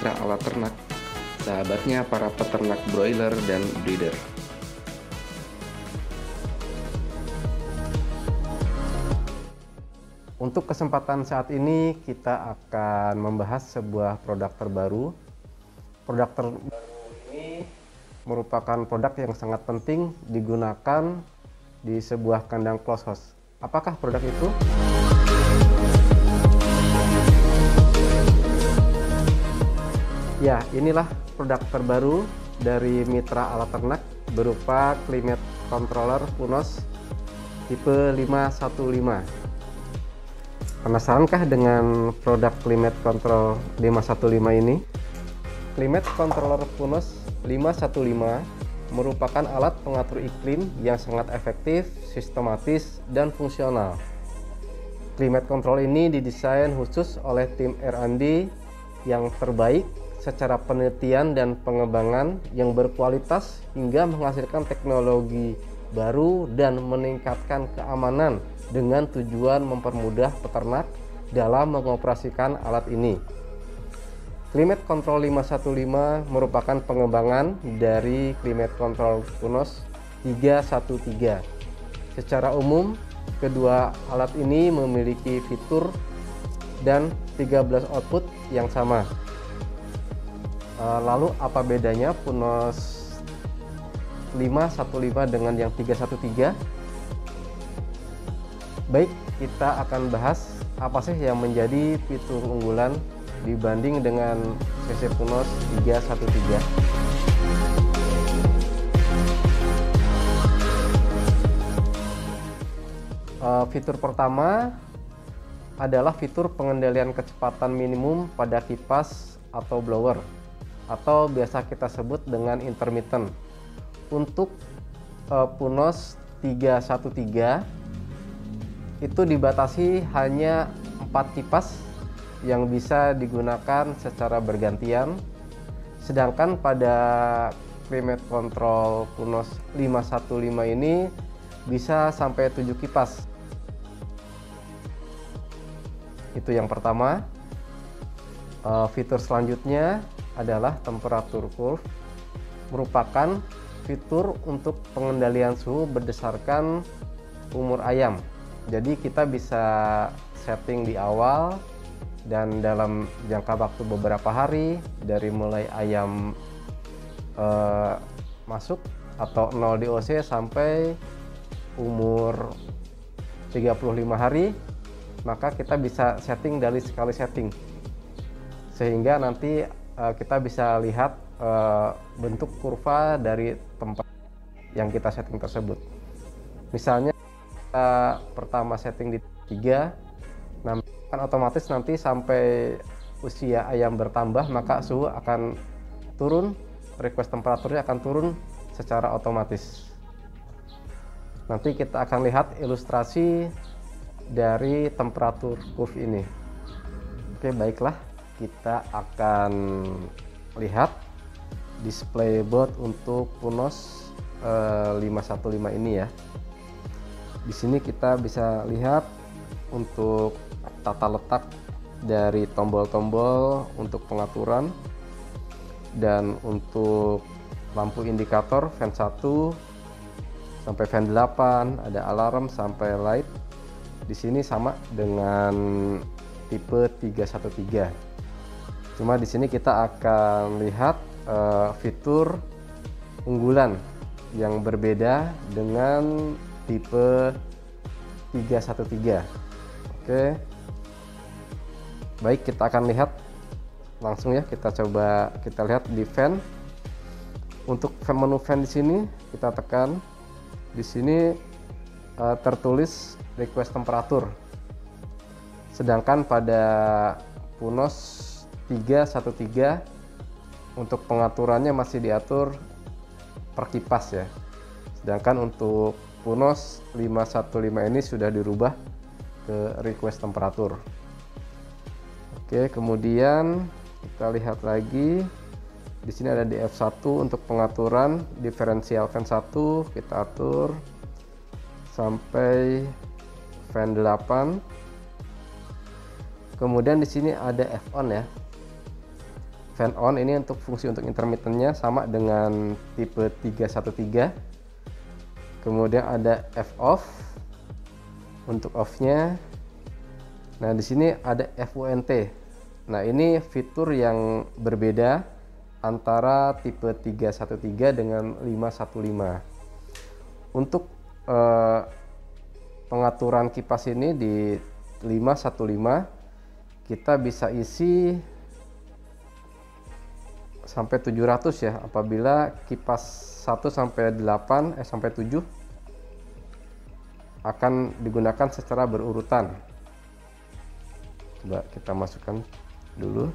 Mitra Alat Ternak, sahabatnya para peternak broiler dan breeder. Untuk kesempatan saat ini kita akan membahas sebuah produk terbaru. Produk terbaru ini merupakan produk yang sangat penting digunakan di sebuah kandang close house. Apakah produk itu? Ya, inilah produk terbaru dari Mitra Alat Ternak berupa climate controller Punos tipe 515. Penasarankah dengan produk climate control 515 ini? Climate controller Punos 515 merupakan alat pengatur iklim yang sangat efektif, sistematis, dan fungsional. Climate control ini didesain khusus oleh tim R&D yang terbaik secara penelitian dan pengembangan yang berkualitas hingga menghasilkan teknologi baru dan meningkatkan keamanan dengan tujuan mempermudah peternak dalam mengoperasikan alat ini. Climate Control 515 merupakan pengembangan dari Climate Control Punos 313. Secara umum, kedua alat ini memiliki fitur dan 13 output yang sama. Lalu apa bedanya Punos 515 dengan yang 313? Baik, kita akan bahas apa sih yang menjadi fitur unggulan dibanding dengan CC Punos 313. Fitur pertama adalah fitur pengendalian kecepatan minimum pada kipas atau blower, atau biasa kita sebut dengan intermittent. Untuk Punos 313 itu dibatasi hanya 4 kipas yang bisa digunakan secara bergantian, sedangkan pada climate control Punos 515 ini bisa sampai 7 kipas. Itu yang pertama. Fitur selanjutnya adalah temperatur curve, merupakan fitur untuk pengendalian suhu berdasarkan umur ayam. Jadi kita bisa setting di awal dan dalam jangka waktu beberapa hari dari mulai ayam masuk atau 0 DOC sampai umur 35 hari, maka kita bisa setting dari sekali setting, sehingga nanti kita bisa lihat bentuk kurva dari tempat yang kita setting tersebut. Misalnya kita pertama setting di 3, nah kan otomatis nanti sampai usia ayam bertambah maka suhu akan turun, request temperaturnya akan turun secara otomatis. Nanti kita akan lihat ilustrasi dari temperatur curve ini. Oke, baiklah, kita akan lihat display board untuk Punos 515 ini ya. Di sini kita bisa lihat untuk tata letak dari tombol-tombol untuk pengaturan, dan untuk lampu indikator fan 1 sampai fan 8, ada alarm sampai light. Di sini sama dengan tipe 313. Cuma di sini kita akan lihat fitur unggulan yang berbeda dengan tipe 313. Oke. Baik, kita akan lihat langsung ya. Kita lihat di fan. Untuk menu fan di sini kita tekan. Di sini tertulis request temperatur. Sedangkan pada Punos 313 untuk pengaturannya masih diatur per kipas ya. Sedangkan untuk Punos 515 ini sudah dirubah ke request temperatur. Oke, kemudian kita lihat lagi. Di sini ada di F1 untuk pengaturan diferensial fan 1, kita atur sampai fan 8. Kemudian di sini ada F-on ya. fan on ini untuk fungsi untuk intermittennya sama dengan tipe 313. Kemudian ada F off untuk off-nya. Nah, di sini ada FUNT. Nah, ini fitur yang berbeda antara tipe 313 dengan 515. Untuk pengaturan kipas ini di 515 kita bisa isi sampai 700 ya, apabila kipas 1 sampai 7 akan digunakan secara berurutan. Coba kita masukkan dulu.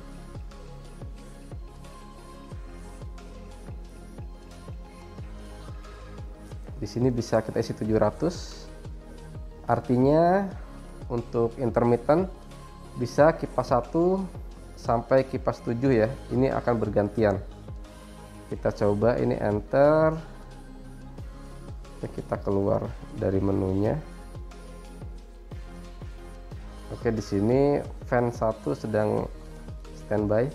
Di sini bisa kita isi 700. Artinya untuk intermittent bisa kipas 1 sampai kipas 7 ya. Ini akan bergantian. Kita coba, ini enter. Kita keluar dari menunya. Oke, di sini fan 1 sedang standby.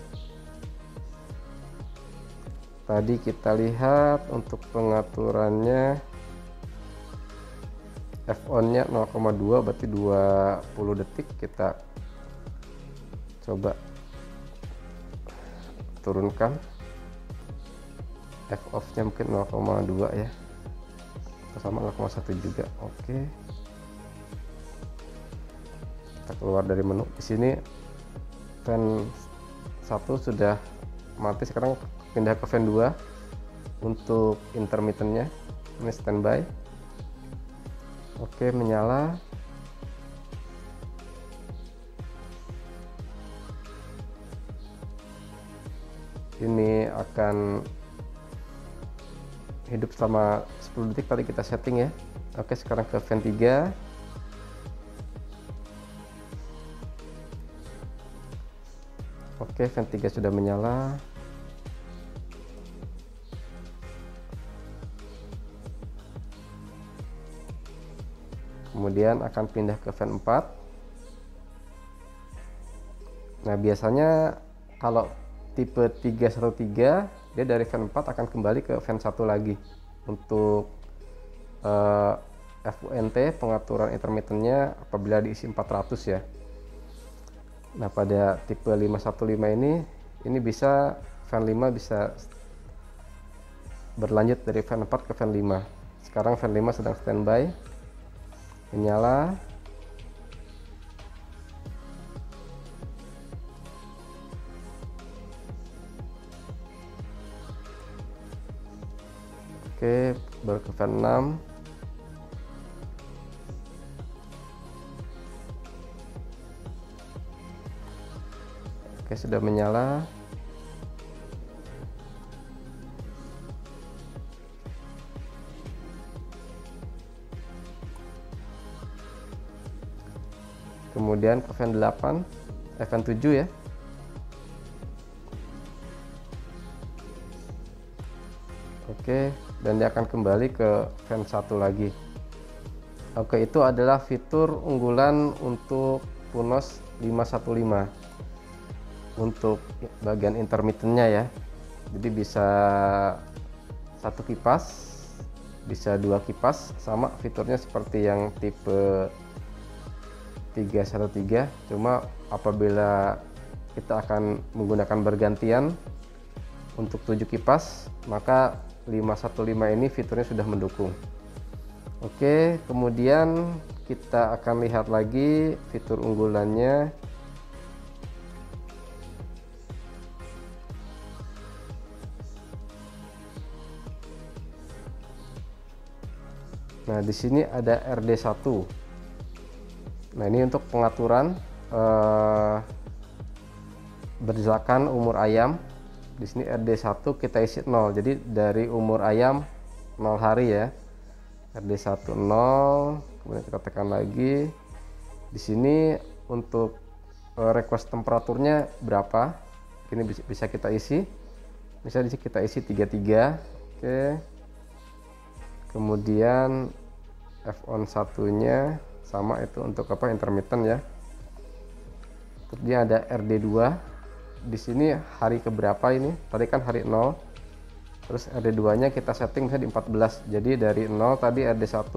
Tadi kita lihat untuk pengaturannya F on-nya 0,2 berarti 20 detik. Kita coba turunkan. F off-nya mungkin 0,2 ya. Sama 0,1 juga. Oke. Kita keluar dari menu. Di sini fan 1 sudah mati, sekarang pindah ke fan 2 untuk intermittennya. Ini standby. Oke, menyala. Ini akan hidup selama 10 detik tadi kita setting ya. Oke, sekarang ke fan 3. Oke, fan 3 sudah menyala. Kemudian akan pindah ke fan 4. Nah, biasanya kalau tipe 313 dia dari fan 4 akan kembali ke fan 1 lagi untuk FUNT, pengaturan intermittennya apabila diisi 400 ya. Nah, pada tipe 515 ini bisa fan 5 bisa berlanjut dari fan 4 ke fan 5. Sekarang fan 5 sedang standby, menyala. Oke, baru ke fan 6. Oke, sudah menyala. Kemudian ke fan 8, fan 7 ya. Oke, dan dia akan kembali ke fan 1 lagi. Oke, itu adalah fitur unggulan untuk Punos 515 untuk bagian intermittennya ya. Jadi bisa 1 kipas, bisa 2 kipas, sama fiturnya seperti yang tipe 313, cuma apabila kita akan menggunakan bergantian untuk 7 kipas, maka 515 ini fiturnya sudah mendukung. Oke, kemudian kita akan lihat lagi fitur unggulannya. Nah, di sini ada RD1. Nah, ini untuk pengaturan berdasarkan umur ayam. Di sini RD1 kita isi 0. Jadi dari umur ayam 0 hari ya. RD1 0. Kemudian kita tekan lagi. Di sini untuk request temperaturnya berapa? Ini bisa kita isi. Misalnya di sini kita isi 33. Oke. Kemudian F on satunya sama, itu untuk apa, intermittent ya. Terus dia ada RD2. di sini hari keberapa ini. Tadi kan hari 0. Terus RD2-nya kita setting misalnya di 14. Jadi dari 0 tadi RD1,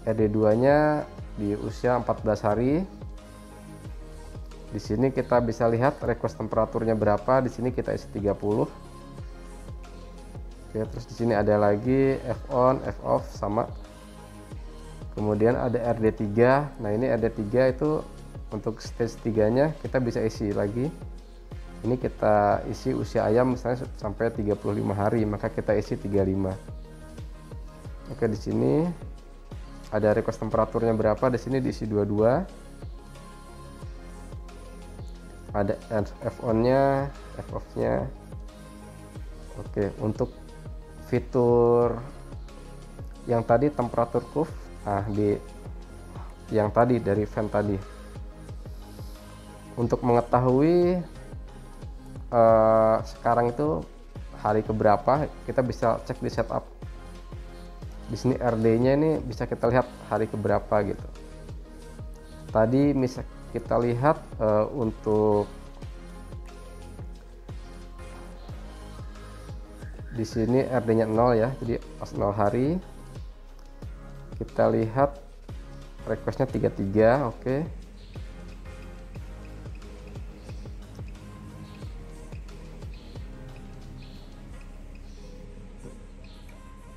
RD2-nya di usia 14 hari. Di sini kita bisa lihat request temperaturnya berapa. Di sini kita isi 30. Oke, terus di sini ada lagi F on, F off sama. Kemudian ada RD3. Nah, ini RD3 itu untuk stage 3-nya kita bisa isi lagi. Ini kita isi usia ayam misalnya sampai 35 hari, maka kita isi 35. Oke, di sini ada request temperaturnya berapa, di sini diisi 22. Ada F on-nya, F off-nya. Oke, untuk fitur yang tadi temperatur curve, di yang tadi dari vent tadi. Untuk mengetahui sekarang itu hari keberapa, kita bisa cek di setup. Di sini RD-nya ini bisa kita lihat hari keberapa gitu. Tadi bisa kita lihat untuk di sini RD-nya 0 ya, jadi pas 0 hari. Kita lihat request-nya 33, oke.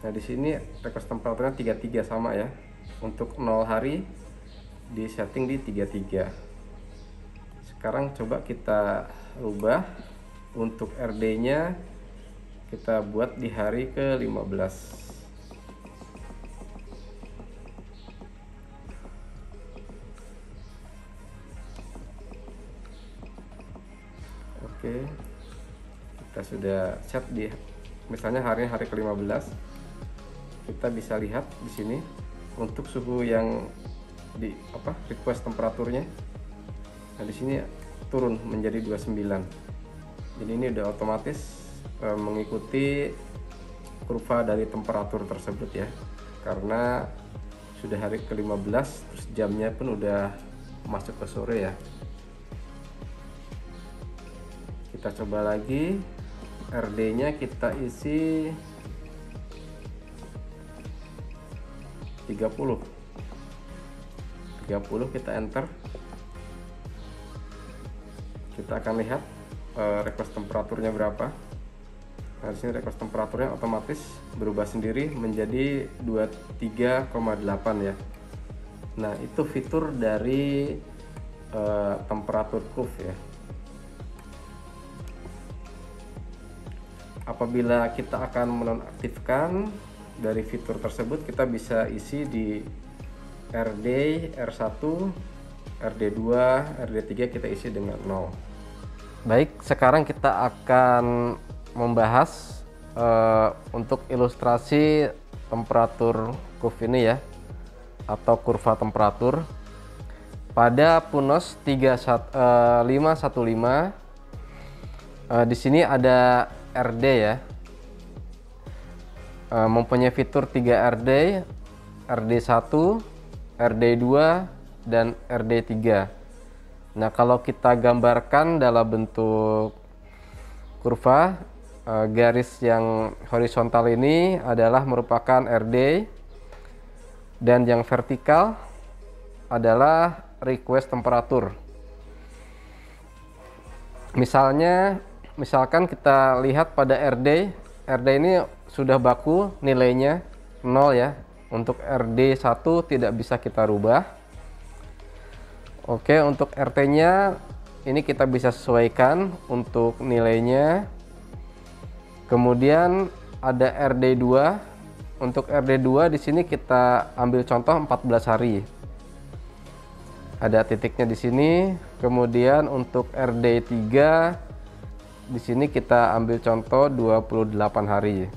Nah, di sini request temperaturnya 33 sama ya. Untuk 0 hari di setting di 33. Sekarang coba kita rubah. Untuk RD-nya kita buat di hari ke-15. Oke. Kita sudah set di misalnya hari ke-15. Kita bisa lihat di sini untuk suhu yang di request temperaturnya. Nah, di sini turun menjadi 29. Jadi ini udah otomatis mengikuti kurva dari temperatur tersebut ya. Karena sudah hari ke-15, terus jamnya pun udah masuk ke sore ya. Kita coba lagi, RD-nya kita isi 30, kita enter. Kita akan lihat request temperaturnya berapa. Nah, di sini request temperaturnya otomatis berubah sendiri menjadi 23,8 ya. Nah, itu fitur dari temperatur curve ya. Apabila kita akan menonaktifkan dari fitur tersebut, kita bisa isi di RD, R1, RD2, RD3 kita isi dengan 0. Baik, sekarang kita akan membahas untuk ilustrasi temperatur curve ini ya, atau kurva temperatur pada Punos 515. Di sini ada RD ya, mempunyai fitur 3 RD, RD1, RD2, dan RD3. Nah, kalau kita gambarkan dalam bentuk kurva, garis yang horizontal ini adalah merupakan RD, dan yang vertikal adalah request temperatur. Misalkan kita lihat pada RD ini sudah baku nilainya 0 ya. Untuk RD1 tidak bisa kita rubah. Oke, untuk RT-nya ini kita bisa sesuaikan untuk nilainya. Kemudian ada RD2. Untuk RD2 di sini kita ambil contoh 14 hari. Ada titiknya di sini. Kemudian untuk RD3 di sini kita ambil contoh 28 hari.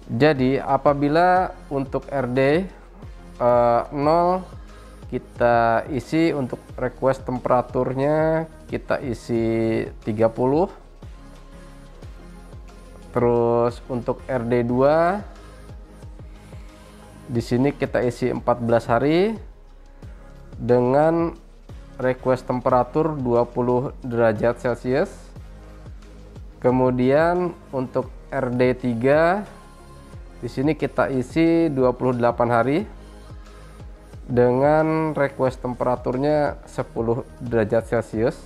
Jadi apabila untuk RD 0 kita isi, untuk request temperaturnya kita isi 30. Terus untuk RD2 di sini kita isi 14 hari dengan request temperatur 20 derajat Celcius. Kemudian untuk RD3 di sini kita isi 28 hari dengan request temperaturnya 10 derajat Celcius.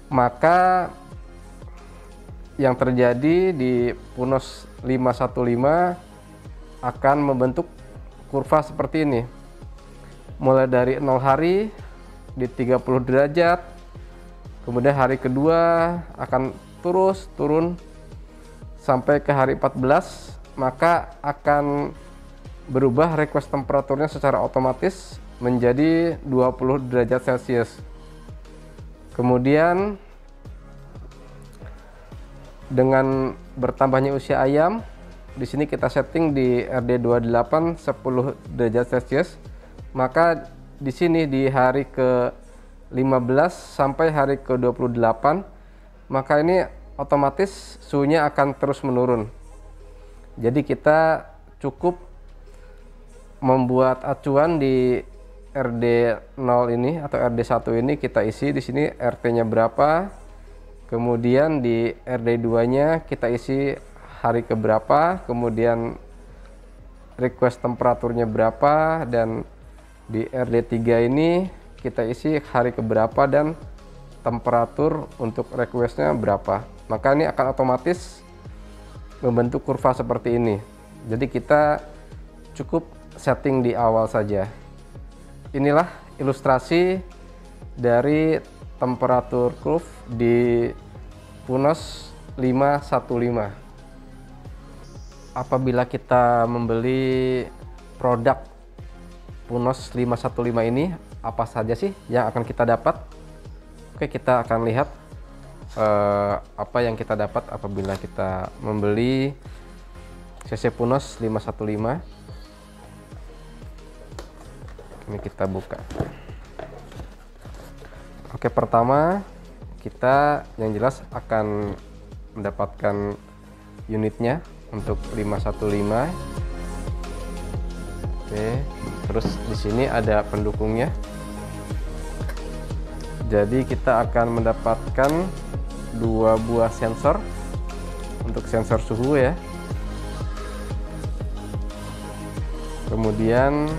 Maka yang terjadi di Punos 515 akan membentuk kurva seperti ini. Mulai dari 0 hari di 30 derajat, kemudian hari kedua akan terus turun sampai ke hari 14, maka akan berubah request temperaturnya secara otomatis menjadi 20 derajat Celcius. Kemudian dengan bertambahnya usia ayam, di sini kita setting di RD28 10 derajat Celcius. Maka di sini di hari ke-15 sampai hari ke-28, maka ini otomatis suhunya akan terus menurun. Jadi kita cukup membuat acuan di RD0 ini atau RD1 ini, kita isi di sini RT-nya berapa. Kemudian di RD2-nya kita isi hari keberapa, kemudian request temperaturnya berapa, dan di RD3 ini kita isi hari keberapa dan temperatur untuk requestnya berapa. Maka ini akan otomatis membentuk kurva seperti ini. Jadi kita cukup setting di awal saja. Inilah ilustrasi dari temperatur curve di Punos 515. Apabila kita membeli produk Punos 515 ini, apa saja sih yang akan kita dapat? Oke, kita akan lihat apa yang kita dapat apabila kita membeli CC Punos 515. Ini kita buka. Oke, pertama kita yang jelas akan mendapatkan unitnya untuk 515. Oke, terus di sini ada pendukungnya. Jadi kita akan mendapatkan 2 buah sensor untuk sensor suhu ya. Kemudian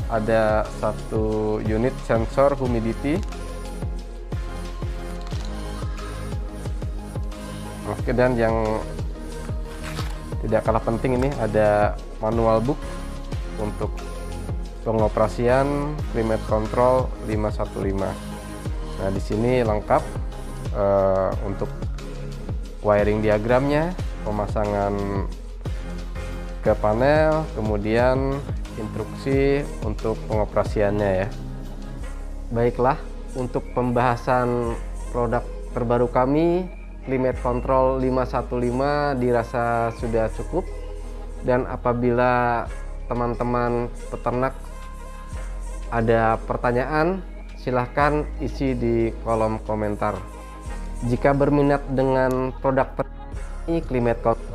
ada 1 unit sensor humidity. Oke, dan yang tidak kalah penting ini ada manual book untuk pengoperasian climate control 515. Nah, di sini lengkap untuk wiring diagramnya, pemasangan ke panel, kemudian instruksi untuk pengoperasiannya ya. Baiklah, untuk pembahasan produk terbaru kami, Climate Control 515, dirasa sudah cukup. Dan apabila teman-teman peternak ada pertanyaan, silahkan isi di kolom komentar. Jika berminat dengan produk ini, Climate Control,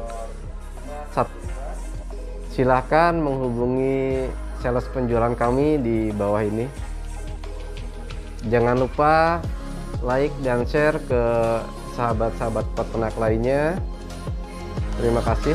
silahkan menghubungi sales penjualan kami di bawah ini. Jangan lupa like dan share ke sahabat-sahabat peternak lainnya. Terima kasih.